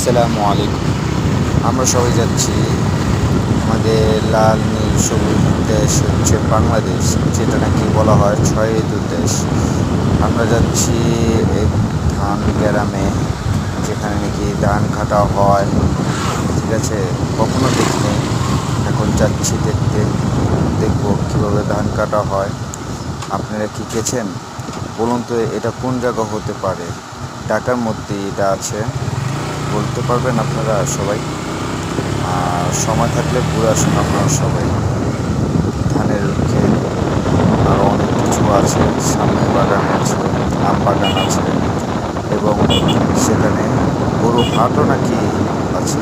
আসসালামু আলাইকুম। আমরা সবাই যাচ্ছি আমাদের লাল নীল সবুজ দেশ হচ্ছে বাংলাদেশ, যেটা নাকি বলা হয় ছয় ঋতুর দেশ। আমরা যাচ্ছি এক ধান গ্রামে, যেখানে নাকি ধান কাটা হয়। ঠিক আছে, কখনো দেখিনি, এখন যাচ্ছি দেখতে, দেখবো কীভাবে ধান কাটা হয়। আপনারা কি গেছেন? বলুন তো এটা কোন জায়গা হতে পারে? ঢাকার মধ্যে এটা আছে, বলতে পারবেন আপনারা সবাই? আর সময় থাকলে ঘুরে আসুন আপনারা সবাই। ধানের ক্ষেত আরও অনেক কিছু আছে, সামনে বাগানে আছে, আম বাগান আছে এবং সেখানে গরু হাটও নাকি আছে।